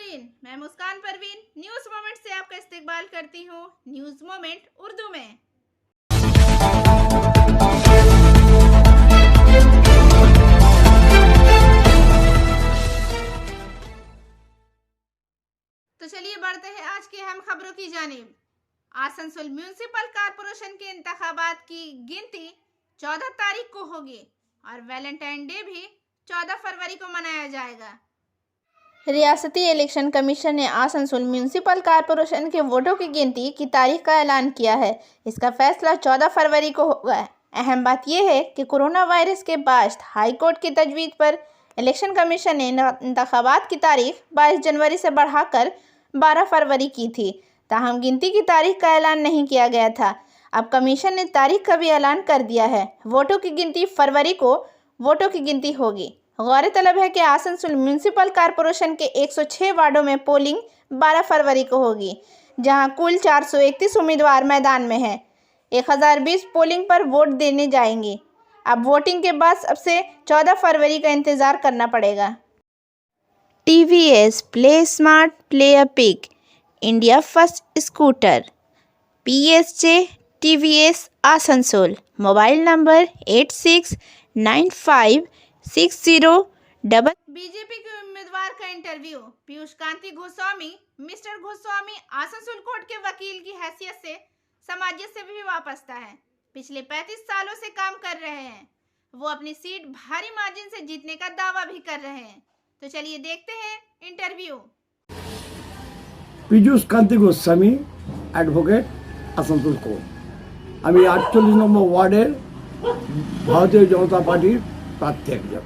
नाज़रीन, मैं मुस्कान Parveen news moment से आपका इस्तकबाल करती हूँ न्यूज मोमेंट उर्दू में। तो चलिए बढ़ते हैं आज की अहम खबरों की जानिब। आसनसोल म्यूनिसिपल कॉर्पोरेशन के इंतखाबात की गिनती 14 तारीख को होगी और वैलेंटाइन डे भी 14 फरवरी को मनाया जाएगा। रियासती इलेक्शन कमीशन ने आसनसोल म्यूनिसिपल कॉर्पोरेशन के वोटों की गिनती की तारीख का ऐलान किया है। इसका फैसला 14 फरवरी को होगा। अहम बात यह है कि कोरोना वायरस के बाद हाई कोर्ट की तजवीज़ पर इलेक्शन कमीशन ने इंतखाबात की तारीख 22 जनवरी से बढ़ाकर 12 फरवरी की थी। ताहम गिनती की तारीख का ऐलान नहीं किया गया था। अब कमीशन ने तारीख का भी ऐलान कर दिया है। वोटों की गिनती फरवरी को वोटों की गिनती होगी। गौरतलब है कि आसनसोल म्यूनिसिपल कॉर्पोरेशन के 106 वार्डों में पोलिंग 12 फरवरी को होगी, जहां कुल 431 उम्मीदवार मैदान में हैं। 1020 पोलिंग पर वोट देने जाएंगे। अब वोटिंग के बाद अब से 14 फरवरी का इंतज़ार करना पड़ेगा। TVS play smart play a pick India first scooter PSJ TVS Asansol. Mobile number 869560 BJP के उम्मीदवार का interview. Piyush Kanti Goswami mister Goswami Asansol court के वकील की हैसियत से समाजियत से भी वाबस्ता है। पिछले 35 सालों से काम कर रहे हैं। वो अपनी सीट भारी मार्जिन से जीतने का दावा भी कर रहे हैं। तो चलिए देखते हैं interview. Piyush Kanti Goswami advocate Asansol court. আমি 48 নম্বর ওয়ার্ডের ভারতীয় জনতা পার্টির প্রার্থী একজন।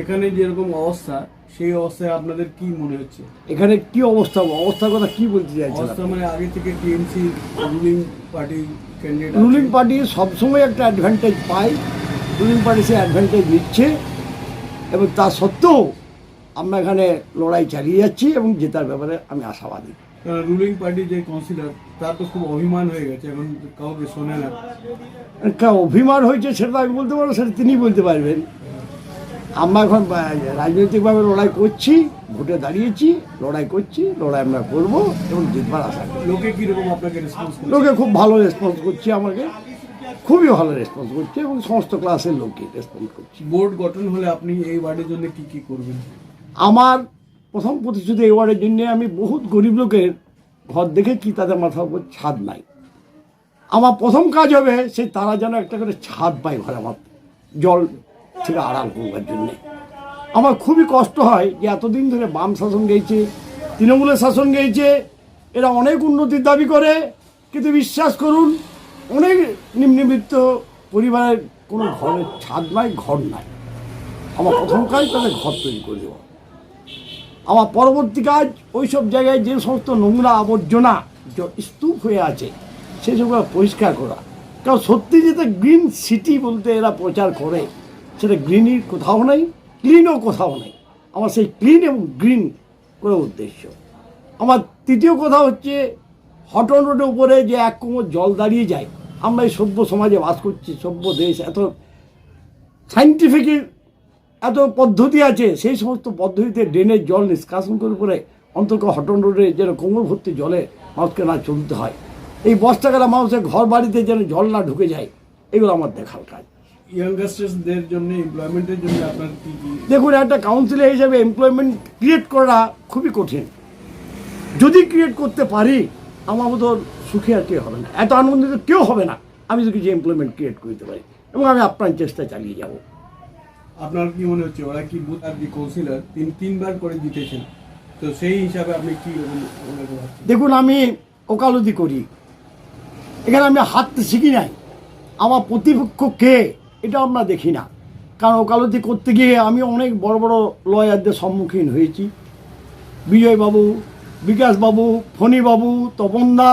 এখানে যেরকম অবস্থা সেই অবস্থায় আপনাদের কি মনে হচ্ছে? এখানে কি অবস্থার কথা কি বলতে চাইছেন? অবস্থা মানে আগে থেকে TMC ruling party candidate ruling party সবসময় একটা অ্যাডভান্টেজ পায়। রুলিং পার্টি সে অ্যাডভান্টেজ নিচ্ছে এবং তা সত্ত্বেও আমরা এখানে লড়াই চালিয়ে যাচ্ছি এবং জেতার ব্যাপারে আমি আশাবাদী। রুলিং পার্টি যে কাউন্সিলর তার তো খুব অভিমান হয়ে গেছে, এখন কাউকে শোনে না। অভিমান হয়েছে সেটা আমি বলতে পারবো, সেটা তিনি বলতে পারবেন। আমরা এখন রাজনৈতিকভাবে লড়াই করছি, ভোটে দাঁড়িয়েছি, লড়াই করছি, লড়াই আমরা করবো এবং জিতবার আশা করি। লোকে কীরকম আপনাকে রেসপন্স করছে? লোকে খুব ভালো রেসপন্স করছে, আমাকে খুবই ভালো রেসপন্স করছে এবং সমস্ত ক্লাসের লোকই রেসপন্স করছে। বোর্ড গঠন হলে আপনি এই ওয়ার্ডের জন্য কি কি করবেন? আমার প্রথম প্রতিশ্রুতি এই ওয়ার্ডের জন্য আমি বহুত গরিব লোকের ঘর দেখেছি তাদের মাথার উপর ছাদ নাই। আমার প্রথম কাজ হবে সেই তারা যেন একটা করে ছাদ পায় ঘরে, আমার জল থেকে আড়াল করবার জন্যে। আমার খুবই কষ্ট হয় যে এতদিন ধরে বাম শাসন গেছে, তৃণমূলের শাসন গেছে, এরা অনেক উন্নতির দাবি করে, কিন্তু বিশ্বাস করুন অনেক নিম্নবিত্ত পরিবারের কোনো ঘরের ছাদ নাই, ঘর নাই। আমার প্রথম কাজ তাদের ঘর তৈরি করে দেওয়া। আমার পরবর্তী কাজ ওই সব জায়গায় যে সমস্ত নোংরা আবর্জনা স্তূপ হয়ে আছে সেসবগুলো পরিষ্কার করা। কারণ সত্যি যেটা গ্রিন সিটি বলতে এরা প্রচার করে সেটা গ্রিনই কোথাও নেই, ক্লিনও কোথাও নেই। আমার সেই ক্লিন এবং গ্রিন করে উদ্দেশ্য। আমার তৃতীয় কথা হচ্ছে হটন রোডের উপরে যে এক কোমর জল দাঁড়িয়ে যায়। আমরা এই সভ্য সমাজে বাস করছি, সভ্য দেশ, এত সাইন্টিফিক এত পদ্ধতি আছে, সেই সমস্ত পদ্ধতিতে ড্রেনের জল নিষ্কাশন করে অন্তত হটন রোডে যেন কোমর ভর্তি জলে মানুষকে না চলতে হয়। এই বর্ষাকালে মানুষের ঘর বাড়িতে যেন জল না ঢুকে যায়, এগুলো আমার দেখার কাজ। ইয়াংস্টারদের জন্য এমপ্লয়মেন্টের জন্য আপনার কি কি? দেখুন, একটা কাউন্সিলর হিসেবে এমপ্লয়মেন্ট ক্রিয়েট করা খুবই কঠিন। যদি ক্রিয়েট করতে পারি আমার মতো সুখী আর কেউ হবে না, এত আনন্দিত কেউ হবে না আমি যদি কিছু এমপ্লয়মেন্ট ক্রিয়েট করতে পারি, এবং আমি আপ্রাণ চেষ্টা চালিয়ে যাব। আপনার কি মনে হচ্ছে ওরা কি বুথ আর যে কাউন্সিলর তিনবার করে জিতেছেন, তো সেই হিসাবে আপনি কি মনে করছেন? দেখুন, আমি ওকালতি করি, এখানে আমি হাঁটতে শিখি নাই। আমার প্রতিপক্ষ কে এটা আমরা দেখি না, কারণ ওকালতি করতে গিয়ে আমি অনেক বড় বড় লয়ারদের সম্মুখীন হয়েছি। বিজয়বাবু, বিকাশবাবু, ফণিবাবু, তপনদা,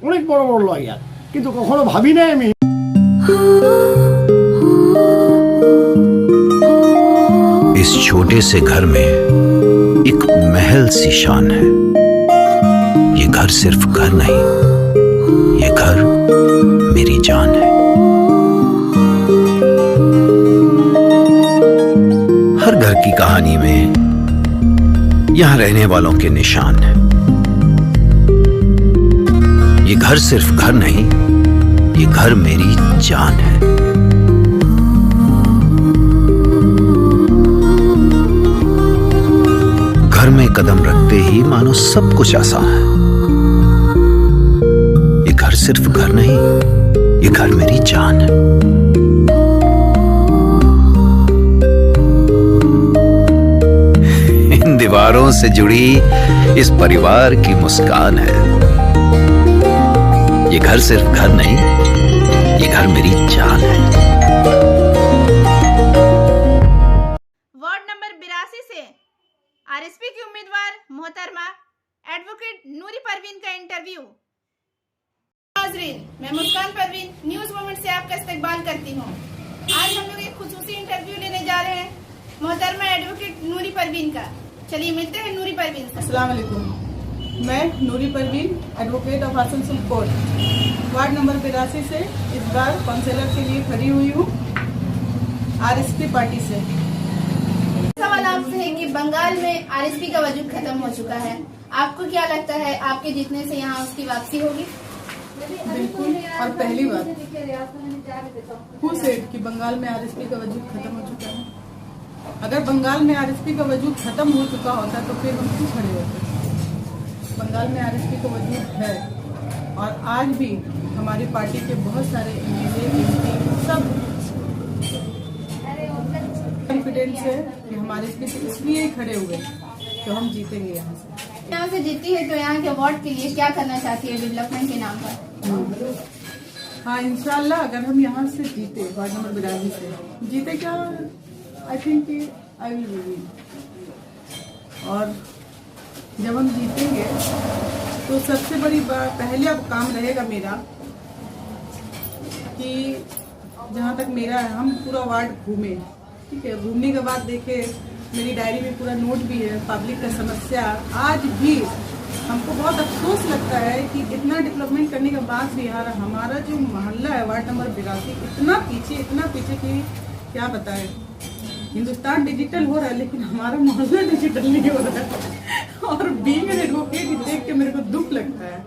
অনেক বড় বড় লয়ার, কিন্তু কখনো ভাবি নাই আমি इस छोटे से घर में एक महल सी शान है। ये घर सिर्फ घर नहीं, ये घर मेरी जान है। हर घर की कहानी में यहाँ रहने वालों के निशान हैं। ये घर सिर्फ घर नहीं, ये घर मेरी जान है। घर में कदम रखते ही मानो सब कुछ आसान है। ये घर सिर्फ घर नहीं, ये घर मेरी जान है। इन दीवारों से जुड़ी इस परिवार की मुस्कान है। ये घर सिर्फ घर नहीं, ये घर मेरी जान है। वार्ड नंबर 82 से आरएसपी की उम्मीदवार मोहतरमा एडवोकेट नूरी परवीन का इंटरव्यू। नाज़रीन, मैं मुस्कान परवीन न्यूज मोमेंट से आपका इस्तकबाल करती हूँ। आज हम लोग एक खुसूसी इंटरव्यू लेने जा रहे हैं मोहतरमा एडवोकेट नूरी परवीन का। चलिए मिलते हैं नूरी परवीन से। अस्सलाम वालेकुम। मैं Noori Parveen advocate of Asansol court ward number 82 से इस बार काउंसिलर के लिए खड़ी हुई हूँ आरएसपी पार्टी से। सवाल आपसे है कि बंगाल में आरएसपी का वजूद खत्म हो चुका है, आपको क्या लगता है आपके जीतने से यहाँ उसकी वापसी होगी? बिल्कुल, और पहली बात हु सेड कि बंगाल में आरएसपी का वजूद खत्म हो चुका है। अगर बंगाल में आरएसपी का वजूद खत्म हो चुका होता तो फिर हम क्यों खड़े होते? बंगाल में आरएसपी का वजूद है और आज भी हमारी पार्टी के बहुत सारे एमएलए सब कॉन्फिडेंस है कि हम आरएसपी से इसलिए ही खड़े हुए कि हम जीतेंगे यहाँ से। यहाँ से जीती है तो यहाँ के वार्ड के लिए क्या करना चाहती है डेवलपमेंट के नाम पर? हाँ, इंशाल्लाह अगर हम यहाँ से जीते, वार्ड नंबर 82 से जीते, क्या I think I will win. और जब हम जीतेंगे तो सबसे बड़ी पहले काम रहेगा मेरा कि जहाँ तक मेरा है हम पूरा वार्ड घूमें। ठीक है, घूमने के बाद देखे, मेरी डायरी में पूरा नोट भी है पब्लिक का समस्या। आज भी हमको बहुत अफसोस लगता है कि इतना डेवलपमेंट करने के बाद भी यार हमारा जो मोहल्ला है वार्ड नंबर 82 इतना पीछे कि क्या बताएं। हिंदुस्तान डिजिटल हो रहा है लेकिन हमारा मोहल्ला डिजिटल नहीं हो रहा है और बीइंग एन एडवोकेट देख के मेरे को दुख लगता है।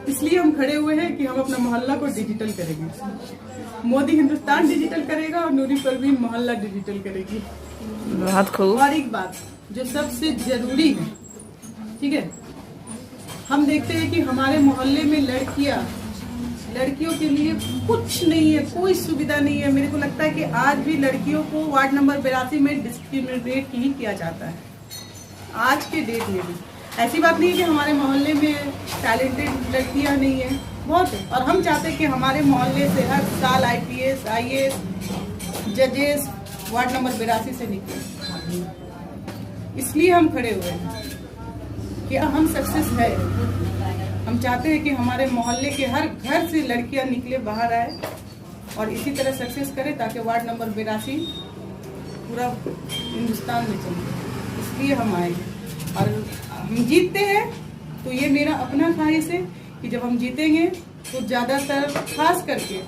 इसलिए हम खड़े हुए हैं कि हम अपना मोहल्ला को डिजिटल करेंगे। मोदी हिंदुस्तान डिजिटल करेगा और नूरी परवीन मोहल्ला डिजिटल करेगी। बहुत खूब। और एक बात जो सबसे जरूरी है, ठीक है, हम देखते हैं कि हमारे मोहल्ले में लड़कियों के लिए कुछ नहीं है, कोई सुविधा नहीं है। मेरे को लगता है कि आज भी लड़कियों को वार्ड नंबर 82 में डिस्क्रिमिनेट ही किया जाता है। आज के डेट में भी ऐसी बात नहीं है कि हमारे मोहल्ले में टैलेंटेड लड़कियां नहीं है, बहुत है। और हम चाहते हैं कि हमारे मोहल्ले से हर साल IPS IAS जजेस वार्ड नंबर 82 से निकले। इसलिए हम खड़े हुए हैं कि हम सक्सेस है। हम चाहते हैं कि हमारे मोहल्ले के हर घर से लड़कियां निकले, बाहर आए और इसी तरह सक्सेस करें ताकि वार्ड नंबर 82 पूरा हिंदुस्तान में चले। इसलिए हम आए हैं और हम जीतते हैं तो ये मेरा अपना ख्वाहिश है कि जब हम जीतेंगे तो ज़्यादातर खास करके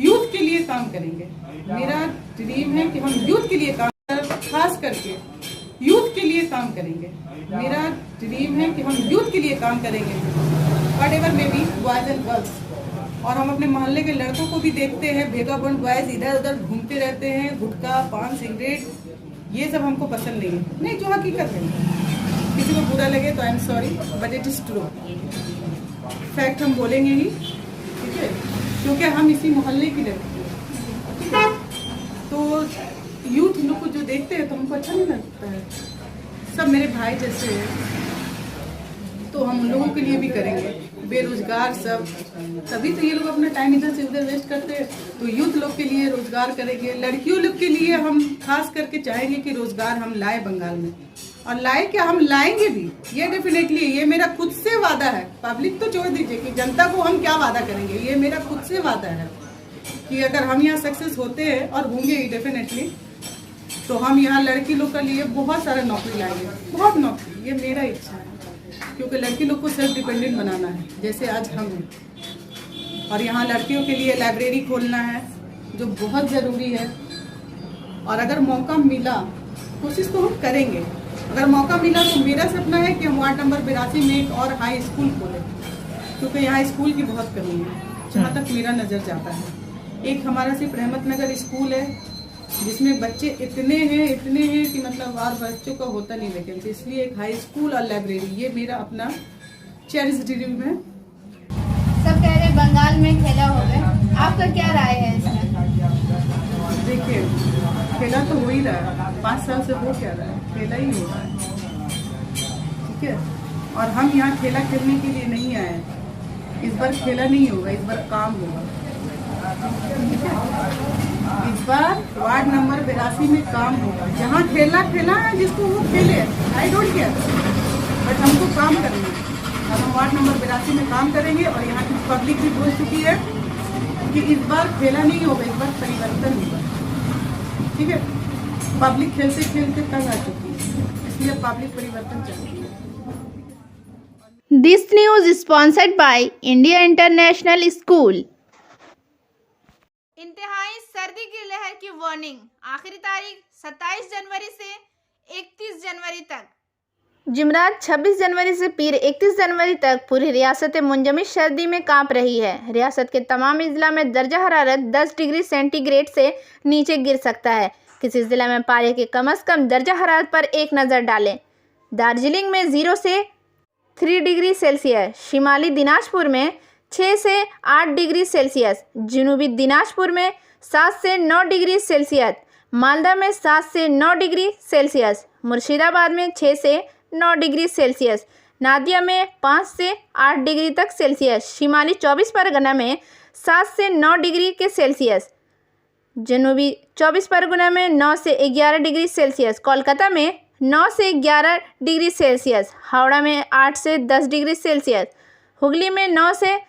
यूथ के लिए काम करेंगे। मेरा ड्रीम है कि हम यूथ के लिए खास करके यूथ के लिए काम करेंगे। मेरा ड्रीम है कि हम यूथ के लिए काम करेंगे, whatever may be, boys and girls. और हम अपने मोहल्ले के लड़कों को भी देखते हैं, भेगाबंद बॉयज इधर उधर घूमते रहते हैं, गुटखा पान सिगरेट, ये सब हमको पसंद नहीं है। नहीं, जो हकीकत है, किसी को बुरा लगे तो I am sorry but it is true. Fact हम बोलेंगे ही, ठीक है, क्योंकि हम इसी मोहल्ले की लड़की हैं। तो यूथ लोग को जो देखते हैं तो हमको अच्छा नहीं लगता है। सब मेरे भाई जैसे हैं तो हम उन लोगों के लिए भी करेंगे। बेरोजगार सब, तभी तो ये लोग अपना टाइम इधर से उधर वेस्ट करते हैं। तो यूथ लोग के लिए रोजगार करेंगे, लड़कियों लोग के लिए हम खास करके चाहेंगे कि रोजगार हम लाए बंगाल में। और लाए क्या, हम लाएंगे भी, ये डेफिनेटली, ये मेरा खुद से वादा है। पब्लिक तो छोड़ दीजिए कि जनता को हम क्या वादा करेंगे, ये मेरा खुद से वादा है कि अगर हम यहाँ सक्सेस होते हैं और होंगे ही डेफिनेटली, तो हम यहाँ लड़की लोग के लिए बहुत सारा नौकरी लाएंगे, बहुत नौकरी। ये मेरा इच्छा है क्योंकि लड़की लोग को सेल्फ डिपेंडेंट बनाना है जैसे आज हम हैं। और यहाँ लड़कियों के लिए लाइब्रेरी खोलना है जो बहुत ज़रूरी है। और अगर मौका मिला, कोशिश तो हम करेंगे अगर मौका मिला तो मेरा सपना है कि हम वार्ड नंबर 82 में एक और हाई स्कूल खोलें, क्योंकि यहाँ स्कूल की बहुत कमी है जहाँ तक मेरा नज़र जाता है। एक हमारा सिर्फ रहमत नगर स्कूल है जिसमें बच्चे इतने हैं कि मतलब और बच्चों का होता नहीं वैकेंसी, इसलिए एक हाई स्कूल और लाइब्रेरी, ये मेरा अपना चेरिश ड्रीम है। सब कह रहे बंगाल में खेला होगा, आपका क्या राय है इसमें? देखिए, खेला तो हो ही रहा है, 5 साल से हो क्या रहा है, खेला ही हो रहा है, ठीक है। और हम यहाँ खेला खेलने के लिए नहीं आए हैं, इस बार खेला नहीं होगा, इस बार काम होगा, ठीक है। इस बार वार्ड नंबर 82 में काम होगा, जहाँ खेला है जिसको वो खेले, आई डोंट केयर, बट हमको काम करना है। और हम वार्ड नंबर 82 में काम करेंगे और यहाँ की पब्लिक भी बोल चुकी है कि इस बार खेला नहीं होगा, इस बार परिवर्तन होगा, ठीक है। पब्लिक खेलते खेलते तंग आ चुकी है, इसलिए पब्लिक परिवर्तन चाहती है। This news sponsored by India international school. इंतहाई सर्दी की लहर की वार्निंग, आखिरी तारीख 27 जनवरी से 31 जनवरी तक। जुमरात 26 जनवरी से पीर 31 जनवरी तक पूरी रियासत मुंजमद सर्दी में कांप रही है। रियासत के तमाम जिला में दर्जा हरारत 10 डिग्री सेंटीग्रेड से नीचे गिर सकता है। किसी जिला में पारे के कम से कम दर्जा हरारत पर एक नज़र डालें। दार्जिलिंग में 0 से 3 डिग्री सेल्सियस, शिमाली दिनाजपुर में 6 से 8 डिग्री सेल्सियस, जनूबी दिनाजपुर में 7 से 9 डिग्री सेल्सियस, मालदा में 7 से 9 डिग्री सेल्सियस, मुर्शिदाबाद में 6 से 9 डिग्री सेल्सियस, नादिया में 5 से 8 डिग्री तक सेल्सियस, शिमाली 24 परगना में 7 से 9 डिग्री के सेल्सियस, जनूबी 24 परगना में 9 से 11 डिग्री सेल्सियस, कोलकाता में 9 से 11 डिग्री सेल्सियस, हावड़ा में 8 से 10 डिग्री सेल्सियस, हुगली में 9 से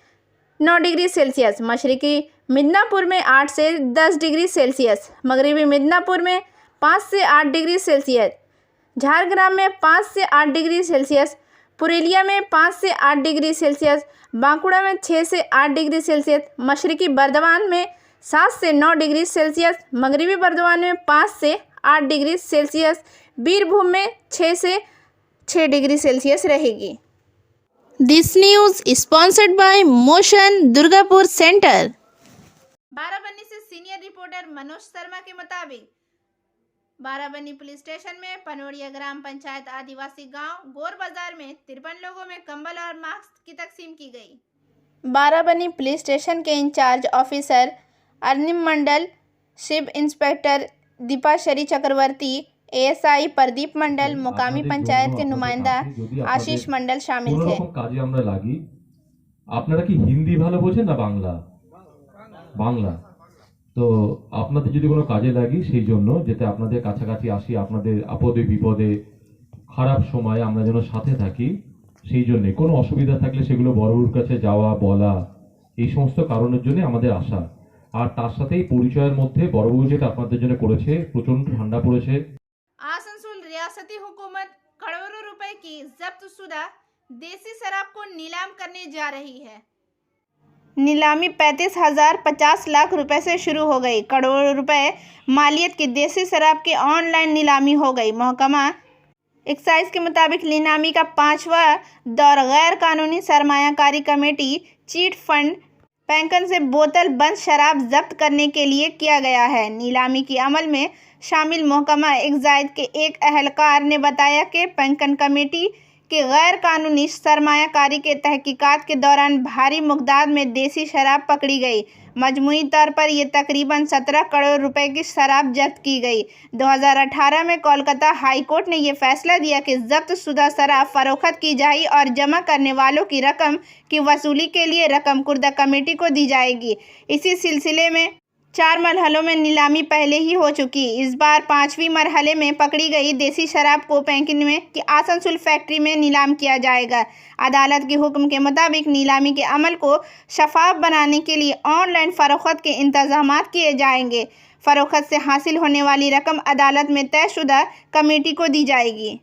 9 डिग्री सेल्सियस, मशरकी मिदनापुर में 8 से 10 डिग्री सेल्सियस, मगरबी मिदनापुर में 5 से 8 डिग्री सेल्सियस, झारग्राम में 5 से 8 डिग्री सेल्सियस, पुरुलिया में 5 से 8 डिग्री सेल्सियस, बांकुड़ा में 6 से 8 डिग्री सेल्सियस, मशरकी बर्दवान में 7 से 9 डिग्री सेल्सियस, मगरबी बर्दवान में 5 से 8 डिग्री सेल्सियस, बीरभूम में 6 से 6 डिग्री सेल्सियस रहेगी। This news sponsored by Motion Durgapur centre. Barabani से सीनियर रिपोर्टर मनोज शर्मा के मुताबिक बाराबंनी पुलिस स्टेशन में पनोड़िया ग्राम पंचायत आदिवासी गांव गोर बाजार में 53 लोगों में कंबल और मास्क की तकसीम की गई। बाराबंनी पुलिस स्टेशन के इंचार्ज ऑफिसर अर्निम मंडल, शिव इंस्पेक्टर दीपाशरी चक्रवर्ती, एएसआई प्रदीप मंडल, मुकामी पंचायत के नुमाइंदा आशीष मंडल शामिल थे। কাজে আমরা লাগি। আপনারা কি হিন্দি ভালো বোঝেন না বাংলা? বাংলা। তো আপনাদের যদি কোনো কাজে লাগি সেই জন্য যেতে আপনাদের কাছাকাছি আসি, আপনাদের আপদে বিপদে খারাপ সময়ে আমরা যেন সাথে থাকি, সেই জন্য কোনো অসুবিধা থাকলে সেগুলো বড়বাবুর কাছে যাওয়া বলা, এই সমস্ত কারণের জন্য আমাদের আসা। আর তার সাথেই পরিচয়ের মধ্যে বড়বাবু যেটা আপনাদের জন্য করেছে, প্রচন্ড ঠান্ডা পড়েছে। आसनसोल रियासती हुकूमत करोड़ों रुपए की जब्तशुदा देसी शराब को नीलाम करने जा रही है। नीलामी 35,050 लाख रुपए से शुरू हो गई। करोड़ों रुपए मालियत की देसी शराब की ऑनलाइन नीलामी हो गई। महकमा एक्साइज के मुताबिक नीलामी का 5वां दौर गैर कानूनी सरमायाकारी कमेटी चीट फंड पैंकन से बोतल बंद शराब जब्त करने के लिए किया गया है। नीलामी के अमल में शामिल महकमा एक्साइज के एक अहलकार ने बताया कि पैंकन कमेटी के गैर कानूनी सरमायाकारी के तहकीकात के दौरान भारी मकदार में देसी शराब पकड़ी गई। मजमूई तौर पर यह तकरीबन 17 करोड़ रुपए की शराब जब्त की गई। 2018 में कोलकाता हाई कोर्ट ने यह फैसला दिया कि जब्त शुदा शराब फरोख्त की जाएगी और जमा करने वालों की रकम की वसूली के लिए रकम कुर्दा कमेटी को दी जाएगी। इसी सिलसिले में 4 मरहलों में नीलामी पहले ही हो चुकी। इस बार 5वीं मरहले में पकड़ी गई देसी शराब को पैंकिन में की आसनसोल फैक्ट्री में नीलाम किया जाएगा। अदालत के हुक्म के मुताबिक नीलामी के अमल को शफाफ बनाने के लिए ऑनलाइन फरोख्त के इंतजाम किए जाएंगे। फरोख्त से हासिल होने वाली रकम अदालत में तयशुदा कमेटी को दी जाएगी।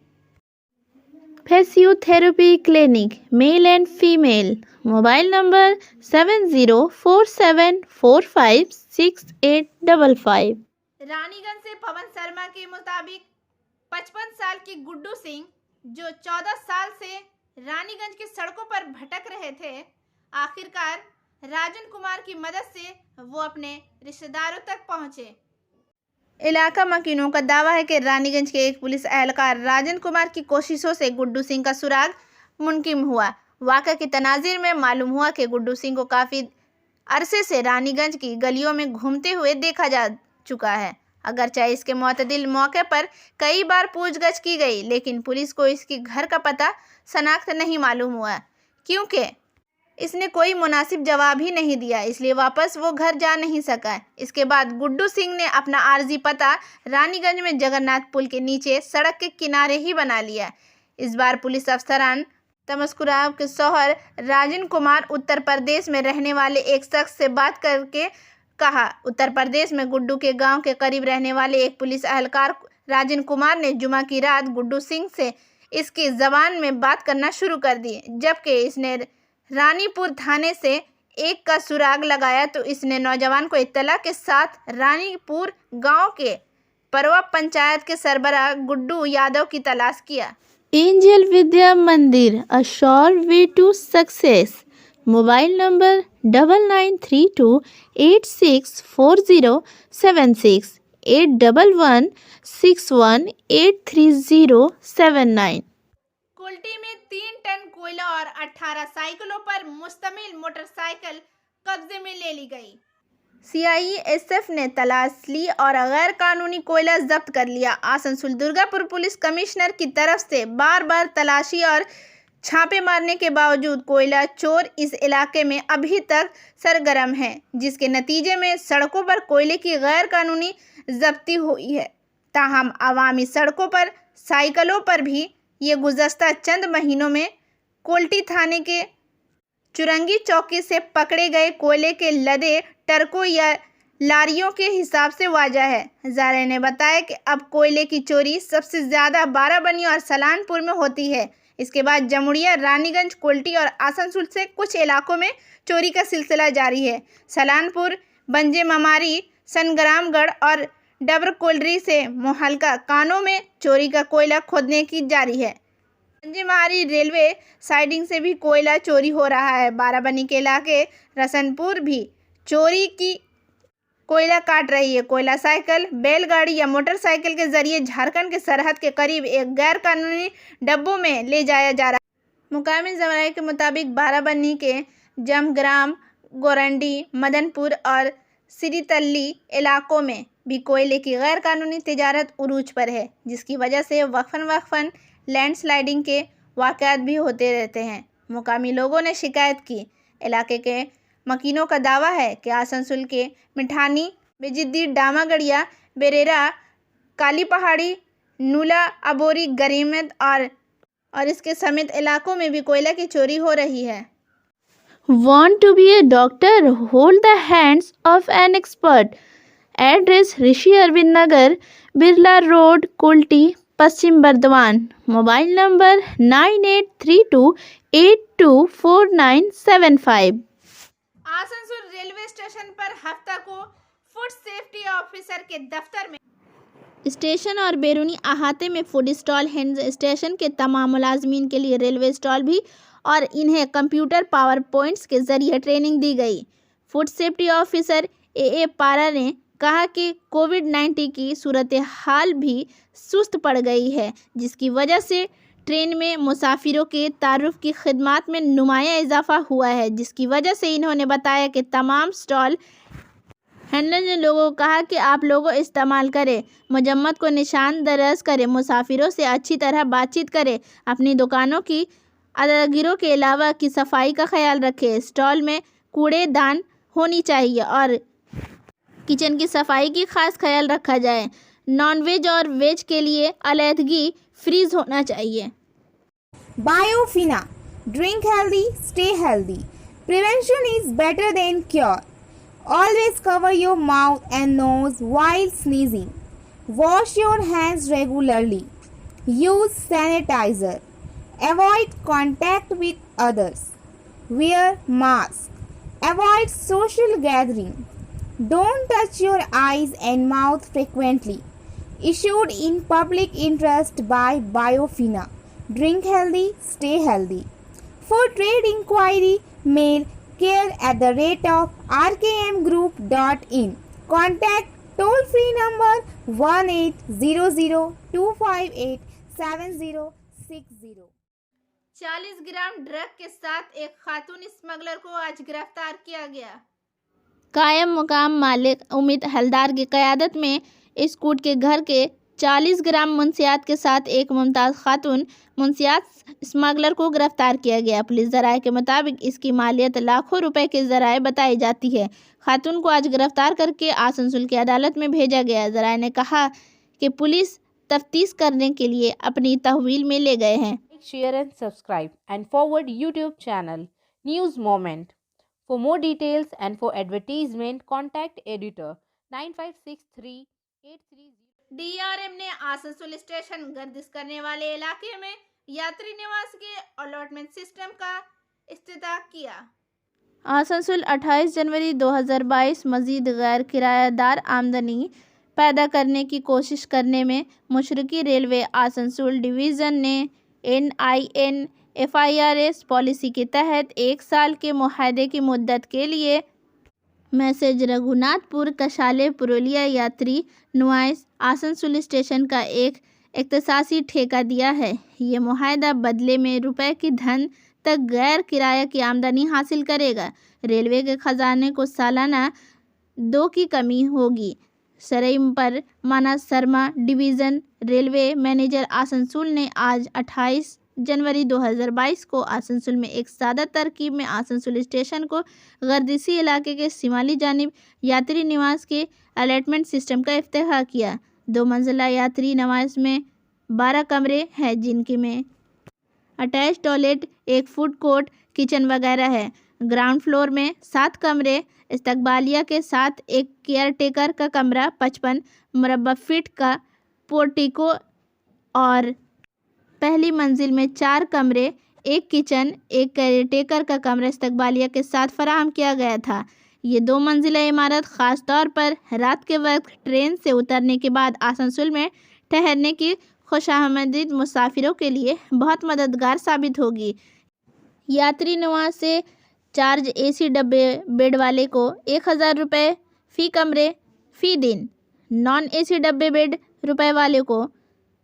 Physiotherapy clinic male and female. Mobile number 7047456855। Raniganj से पवन शर्मा के मुताबिक 55 साल की गुड्डू सिंह, जो 14 साल से रानीगंज की सड़कों पर भटक रहे थे, आखिरकार राजन कुमार की मदद से वो अपने रिश्तेदारों तक पहुंचे। इलाका मकीनों का दावा है कि रानीगंज के एक पुलिस एहलकार राजन कुमार की कोशिशों से गुड्डू सिंह का सुराग मुमकिन हुआ। वाक़ा की तनाज़ीर में मालूम हुआ कि गुड्डू सिंह को काफ़ी अरसे से रानीगंज की गलियों में घूमते हुए देखा जा चुका है। अगरचे इसके मुतदिल मौके पर कई बार पूछगछ की गई, लेकिन पुलिस को इसके घर का पता शनाख्त नहीं मालूम हुआ, क्योंकि इसने कोई मुनासिब जवाब ही नहीं दिया, इसलिए वापस वो घर जा नहीं सका। इसके बाद गुड्डू सिंह ने अपना आर्जी पता रानीगंज में जगन्नाथ पुल के नीचे सड़क के किनारे ही बना लिया। इस बार पुलिस अफसरान तमस्कुराव के शौहर राजन कुमार उत्तर प्रदेश में रहने वाले एक शख्स से बात करके कहा। उत्तर प्रदेश में गुड्डू के गांव के करीब रहने वाले एक पुलिस एहलकार राजन कुमार ने जुमा की रात गुड्डू सिंह से इसकी ज़बान में बात करना शुरू कर दी। जबकि इसने रानीपुर थाने से एक का सुराग लगाया तो इसने नौजवान को इत्तला के साथ रानीपुर गांव के परवा पंचायत के सरबराह गुड्डू यादव की तलाश किया। Angel Vidya Mandir, a sure way to success. Mobile number 9932864076 8116183079। Kulti में 3 टन कोयला और 18 साइकिलों पर मुश्तमिल मोटरसाइकिल कब्जे में ले ली गई। CISF ने तलाश ली और गैर कानूनी कोयला जब्त कर लिया। आसनसोल दुर्गापुर पुलिस कमिश्नर की तरफ से बार बार तलाशी और छापे मारने के बावजूद कोयला चोर इस इलाके में अभी तक सरगर्म हैं, जिसके नतीजे में सड़कों पर कोयले की गैर कानूनी जब्ती हुई है। ताहम अवामी सड़कों पर साइकिलों पर भी ये गुज़श्ता चंद महीनों में कोल्टी थाने के चुरंगी चौकी से पकड़े गए कोयले के लदे ट्रकों या लारियों के हिसाब से वाजा है। हजारे ने बताया कि अब कोयले की चोरी सबसे ज़्यादा बाराबनी और सलानपुर में होती है। इसके बाद जमुड़िया, रानीगंज, कोल्टी और आसनसोल से कुछ इलाकों में चोरी का सिलसिला जारी है। सलानपुर, बंजे ममारी, संग्रामगढ़ और डबरकोल्ड्री से मुहल्का कानों में चोरी का कोयला खोदने की जारी है। बंजेमारी रेलवे साइडिंग से भी कोयला चोरी हो रहा है। बाराबनी के इलाके रसनपुर भी चोरी की कोयला काट रही है। कोयला साइकिल, बैलगाड़ी या मोटरसाइकिल के जरिए झारखंड के सरहद के करीब एक गैर कानूनी डब्बों में ले जाया जा रहा है। मुकामी ज़राए के मुताबिक बाराबनी के जमग्राम, गोरंडी, मदनपुर और सिरीतल्ली इलाकों में भी कोयले की गैर कानूनी तिजारत उरूज पर है, जिसकी वजह से वक्फन लैंडस्लाइडिंग के वाक़यात भी होते रहते हैं। मुकामी लोगों ने शिकायत की। इलाके के मकीनों का दावा है कि आसनसोल के मिठानी, बेजिद्दी, डामागढ़िया, बेरेरा, काली पहाड़ी, नूला, अबोरी, गरीमत और इसके समेत इलाकों में भी कोयला की चोरी हो रही है। Want to be a doctor? Hold the hands of an expert. Address Rishi Arvind Nagar, Birla road, Kulti, Paschim Bardhaman. Mobile number 9832824975। Asansol railway station पर हफ्ता को फूड सेफ्टी ऑफिसर के दफ्तर में स्टेशन और बैरूनी अहाते में फूड स्टॉल हैंड स्टेशन के तमाम मुलाजमीन के लिए रेलवे स्टॉल भी और इन्हें कंप्यूटर पावर पॉइंट्स के जरिए ट्रेनिंग दी गई। फूड सेफ्टी ऑफिसर AA पारा ने कहा कि कोविड-19 की सूरत हाल भी सुस्त पड़ गई है, जिसकी वजह से ट्रेन में मुसाफिरों के तारुफ की खिदमात में नुमाया इजाफा हुआ है, जिसकी वजह से इन्होंने बताया कि तमाम स्टॉल हैंडलर ने लोगों को कहा कि आप लोगों इस्तेमाल करें, मजम्मत को निशान दराज करें, मुसाफिरों से अच्छी तरह बातचीत करें, अपनी दुकानों की अदागिरों के अलावा की सफाई का ख्याल रखें, स्टॉल में कूड़ेदान होनी चाहिए और किचन की सफाई की खास ख्याल रखा जाए। नॉन वेज और वेज के लिए अलहदगी फ्रीज होना चाहिए। Biofina. Drink healthy, stay healthy. Prevention is better than cure. Always cover your mouth and nose while sneezing. Wash your hands regularly. Use sanitizer. Avoid contact with others. Wear mask. Avoid social gathering. Don't touch your eyes and mouth frequently. issued in public interest by Biofina. Drink healthy, stay healthy. For trade inquiry, mail care@rkmgroup.in. Contact toll-free number 1800-258-7060. 40 gram drug के साथ एक खातून smuggler को आज गिरफ्तार किया गया। कायम मुकाम मालिक उमित हलदार की क़यादत में इस कूट के घर के 40 ग्राम मुंशियात के साथ एक मुमताज़ खातून मुंशियात स्मगलर को गिरफ्तार किया गया। पुलिस ज़राए के मुताबिक इसकी मालियत लाखों रुपए के ज़राए बताई जाती है। खातून को आज गिरफ्तार करके आसनसोल की अदालत में भेजा गया। ज़राए ने कहा कि पुलिस तफ्तीश करने के लिए अपनी तहवील में ले गए हैं। Share and subscribe and forward YouTube channel News Moment. For more details and for advertisement, contact editor 956383. DRM ने आसनसोल स्टेशन गर्दिश करने वाले इलाके में यात्री निवास के अलॉटमेंट सिस्टम का इफ्तिताह किया। आसनसोल 28 जनवरी 2022 मजीद गैर किरायादार आमदनी पैदा करने की कोशिश करने में मशरकी रेलवे आसनसोल डिवीज़न ने NIN-FIRS पॉलिसी के तहत 1 साल के मुआहदे की मुद्दत के लिए मैसेज रघुनाथपुर कशाले पुरुलिया यात्री नुआइस आसनसोल स्टेशन का एक इख्तिसासी ठेका दिया है। ये मुआहदा बदले में रुपए की धन तक गैर किराया की आमदनी हासिल करेगा। रेलवे के खजाने को सालाना 2 की कमी होगी। सरई पर माना Sharma division railway manager Asansol ने आज 28 जनवरी 2022 को आसनसोल में एक सादा तरकीब में आसनसोल स्टेशन को गर्दिशी इलाके के शिमाली जानिब यात्री निवास के अलॉटमेंट सिस्टम का इफ्तिताह किया। 2 मंजिला यात्री निवास में 12 कमरे हैं, जिनके में अटैच टॉयलेट, एक फूड कोर्ट, किचन वगैरह है। ग्राउंड फ्लोर में 7 कमरे, इस्तकबालिया के साथ एक केयर टेकर का कमरा, 55 मुरब्बा फीट का पोर्टिको और पहली मंजिल में 4 कमरे, एक किचन, एक केयर टेकर का कमरा इस्तकबालिया के साथ फराहम किया गया था। ये 2 मंजिला इमारत ख़ास तौर पर रात के वक्त ट्रेन से उतरने के बाद आसनसोल में ठहरने की खुशामदीद मुसाफिरों के लिए बहुत मददगार साबित होगी। यात्री निवास से चार्ज AC डब्बे बेड वाले को 1000 रुपये फ़ी कमरे फ़ी दिन, नॉन AC डब्बे बेड रुपए वाले को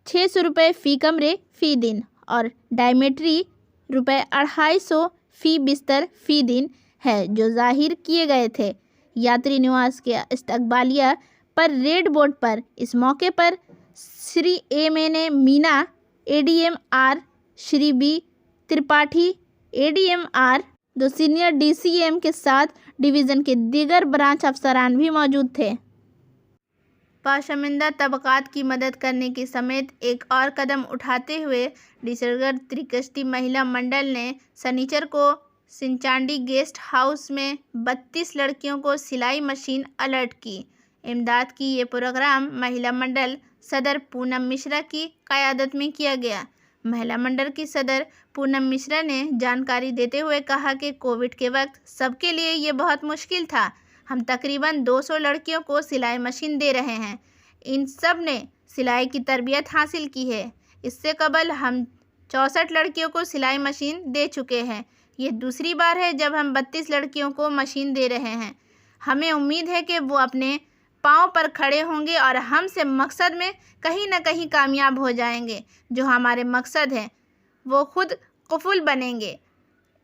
600 रुपये फ़ी कमरे फ़ी दिन और डायमेट्री रुपये 250 फ़ी बिस्तर फ़ी दिन है, जो जाहिर किए गए थे। यात्री निवास के इस्तकबालिया पर रेड बोर्ड पर इस मौके पर Shri MNA Meena ADM R, Shri B Tripathi ADM R, 2 senior DCM के साथ डिवीज़न के दीगर ब्रांच अफसरान भी मौजूद थे। पाशमिंदा तबकात की मदद करने की समेत एक और कदम उठाते हुए डिसरगढ़ त्रिकश्ती महिला मंडल ने सनीचर को सिंचांडी गेस्ट हाउस में 32 लड़कियों को सिलाई मशीन अलर्ट की। इमदाद की ये प्रोग्राम महिला मंडल सदर पूनम मिश्रा की क़यादत में किया गया। महिला मंडल की सदर पूनम मिश्रा ने जानकारी देते हुए कहा कि कोविड के वक्त सबके लिए ये बहुत मुश्किल था। हम तकरीबन 200 लड़कियों को सिलाई मशीन दे रहे हैं। इन सब ने सिलाई की तरबियत हासिल की है। इससे कबल हम 64 लड़कियों को सिलाई मशीन दे चुके हैं। ये दूसरी बार है जब हम 32 लड़कियों को मशीन दे रहे हैं। हमें उम्मीद है कि वो अपने पाँव पर खड़े होंगे और हमसे मकसद में कहीं ना कहीं कामयाब हो जाएंगे। जो हमारे मकसद हैं वो खुद कफूल बनेंगे।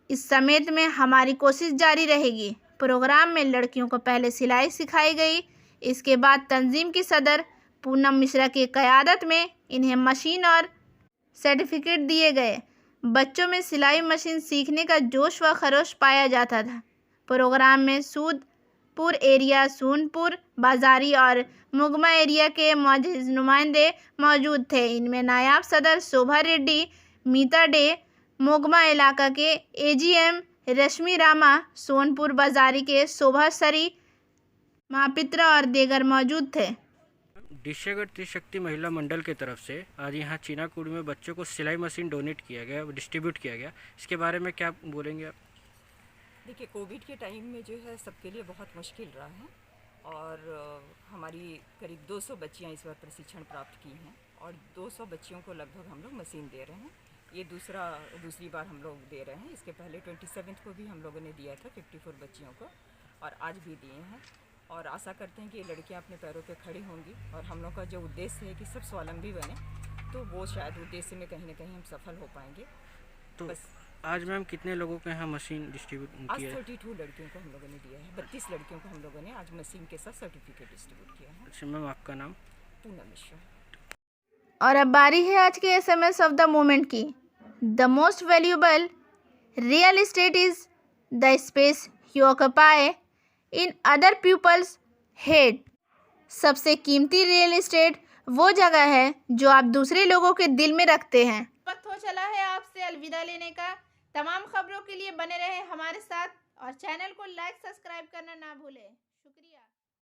इस समेत में हमारी कोशिश जारी रहेगी। प्रोग्राम में लड़कियों को पहले सिलाई सिखाई गई। इसके बाद तंजीम की सदर पूनम मिश्रा की क़यादत में इन्हें मशीन और सर्टिफिकेट दिए गए। बच्चों में सिलाई मशीन सीखने का जोश व खरोश पाया जाता था। प्रोग्राम में सूदपुर एरिया, सोनपुर बाजारी और मुगमा एरिया के मौजूद नुमाइंदे मौजूद थे। इनमें नायब सदर शोभा रेड्डी, मीता डे, मुगमा इलाका के AGM रश्मि रामा, सोनपुर बाजारी के शोभा सरी महापित्रा और दीगर मौजूद थे। डिशेगढ़ त्रिशक्ति महिला मंडल की तरफ से आज यहाँ चीनाकुड़ में बच्चों को सिलाई मशीन डोनेट किया गया, डिस्ट्रीब्यूट किया गया। इसके बारे में क्या बोलेंगे आप? देखिए, कोविड के टाइम में जो है सबके लिए बहुत मुश्किल रहा है और हमारी करीब 200 बच्चियां इस बार प्रशिक्षण प्राप्त की हैं और 200 बच्चियों को लगभग हम लोग मशीन दे रहे हैं। ये दूसरी बार हम लोग दे रहे हैं। इसके पहले 27 को भी हम लोगों ने दिया था 54 बच्चियों को, और आज भी दिए हैं। और आशा करते हैं कि ये लड़कियां अपने पैरों पे खड़ी होंगी और हम लोग का जो उद्देश्य है कि सब स्वावलंबी बने, तो वो शायद उद्देश्य में कहीं ना कहीं हम सफल हो पाएंगे। तो बस आज मैम कितने लोगों के यहाँ मशीन डिस्ट्रीब्यूट आज किया है? 32 लड़कियों को हम लोगों ने दिया है। 32 लड़कियों को हम लोगों ने आज मशीन के साथ सर्टिफिकेट डिस्ट्रीब्यूट किया है। अच्छा मैम, आपका नाम? पूनम मिश्रा। और अब बारी है आज के SMS ऑफ द मोमेंट की। The most valuable real estate is the space you occupy in other people's head. सबसे कीमती रियल एस्टेट वो जगह है जो आप दूसरे लोगों के दिल में रखते हैं। वक्त हो चला है आपसे अलविदा लेने का। तमाम खबरों के लिए बने रहे हमारे साथ और चैनल को लाइक सब्सक्राइब करना ना भूलें। शुक्रिया।